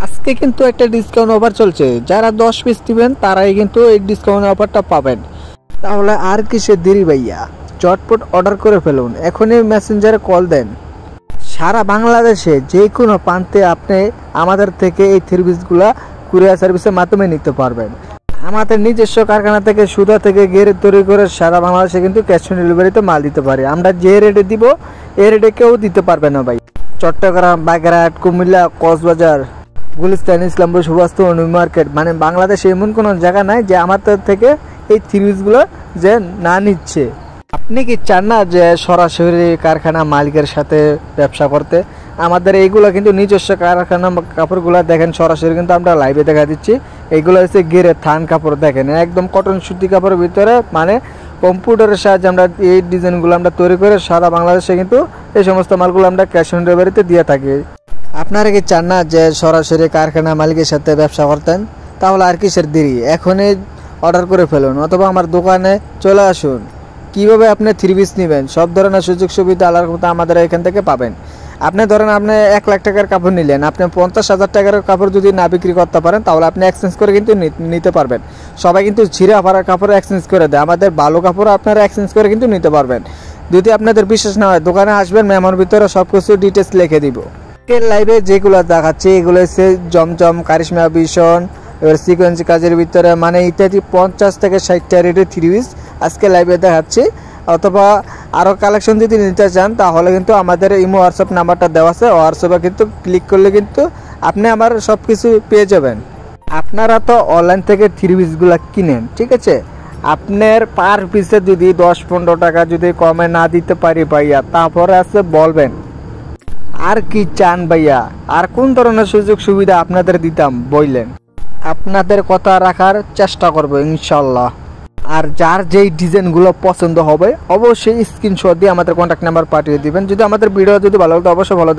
আজকে কিন্তু একটা ডিসকাউন্ট অফার চলছে, যারা 10 পিস দিবেন তারাই কিন্তু এই ডিসকাউন্ট অফারটা পাবেন। তাহলে আর কিসের দেরি ভাইয়া, চটপট অর্ডার করে ফেলুন, এখনই মেসেঞ্জারে কল দেন। সারা বাংলাদেশে যে কোনো প্রান্তে আপনি আমাদের থেকে এই থ্রি পিসগুলো কুরিয়ার সার্ভিসের মাধ্যমে নিতে পারবেন। আমাদের নিজস্ব কারখানা থেকে সুতা থেকে গেরে তৈরি করে সারা বাংলাদেশে কিন্তু ক্যাশ অন ডেলিভারিতে মাল দিতে পারি। আমরা যে রেটে দিব এই রেটে কেউ দিতে পারবে না ভাই। চট্টগ্রাম, বাগেরহাট, কুমিল্লা, কক্সবাজার, গুলিস্তান, ইসলামপুর, সুভাষতলা, নিউ মার্কেট, মানে বাংলাদেশে এমন কোনো জায়গা নাই যে আমাদের থেকে এই থ্রি পিসগুলো যে না নিচ্ছে। আপনি কি চান না যে সরাসরি কারখানা মালিকের সাথে ব্যবসা করতে? আমাদের এইগুলো কিন্তু নিজস্ব কারখানা কাপড়গুলো দেখেন, সরাসরি কিন্তু আমরা লাইভে দেখা দিচ্ছি। এইগুলো হচ্ছে গেরে থান কাপড়, দেখেন একদম কটন সুতি কাপড়ের ভিতরে, মানে কম্পিউটারের সাহায্যে আমরা এই ডিজাইনগুলো আমরা তৈরি করে সারা বাংলাদেশে কিন্তু এই সমস্ত মালগুলো আমরা ক্যাশ অন ডেলিভারিতে দিয়ে থাকি। আপনারা কি চান না যে সরাসরি কারখানা মালিকের সাথে ব্যবসা করতেন? তাহলে আর কিসের দেরি, এখনই অর্ডার করে ফেলুন অথবা আমার দোকানে চলে আসুন। কীভাবে আপনি থ্রি পিস নেবেন, সব ধরনের সুযোগ সুবিধা আলাদা মতো আমাদের এখান থেকে পাবেন। আপনি ধরেন আপনি 1 লাখ টাকার কাপড় নিলেন, আপনি 50,000 টাকার কাপড় যদি না বিক্রি করতে পারেন তাহলে আপনি এক্সচেঞ্জ করে কিন্তু নিতে পারবেন। সবাই কিন্তু ছিঁড়া ফাড়া কাপড় এক্সচেঞ্জ করে দেয়, আমাদের ভালো কাপড় আপনারা এক্সচেঞ্জ করে কিন্তু নিতে পারবেন। যদি আপনাদের বিশ্বাস না হয় দোকানে আসবেন, মেমোর ভিতরে সব কিছু ডিটেলস লিখে দিব। লাইভে যেগুলো দেখাচ্ছে এগুলো হচ্ছে জমজম, কারিশমা, ভীষণ, এবার সিকোয়েন্সি কাজের ভিতরে মানে ইত্যাদি 50 থেকে 60টা রেটের থ্রি পিস আজকে লাইভে দেখাচ্ছি। অথবা আরও কালেকশন যদি নিতে চান তাহলে কিন্তু আমাদের ইমো হোয়াটসঅ্যাপ নাম্বারটা দেওয়া আছে, হোয়াটসঅ্যাপে কিন্তু ক্লিক করলে কিন্তু আপনি আমার সব কিছু পেয়ে যাবেন। আপনারা তো অনলাইন থেকে থ্রি পিসগুলো কিনেন, ঠিক আছে? আপনার পার পিসে যদি 10-15 টাকা যদি কমে না দিতে পারি ভাইয়া, তারপরে আছে বলবেন। আর কি চান ভাইয়া, আর কোন ধরনের সুযোগ সুবিধা আপনাদের দিতাম বললেন, আপনাদের কথা রাখার চেষ্টা করবো ইনশাল্লাহ। আর যার যেই ডিজাইনগুলো পছন্দ হবে অবশ্যই স্ক্রিনশট দিয়ে আমাদের কন্ট্যাক্ট নাম্বার পাঠিয়ে দিবেন। যদি আমাদের ভিডিও যদি ভালো লাগতো অবশ্যই ভালো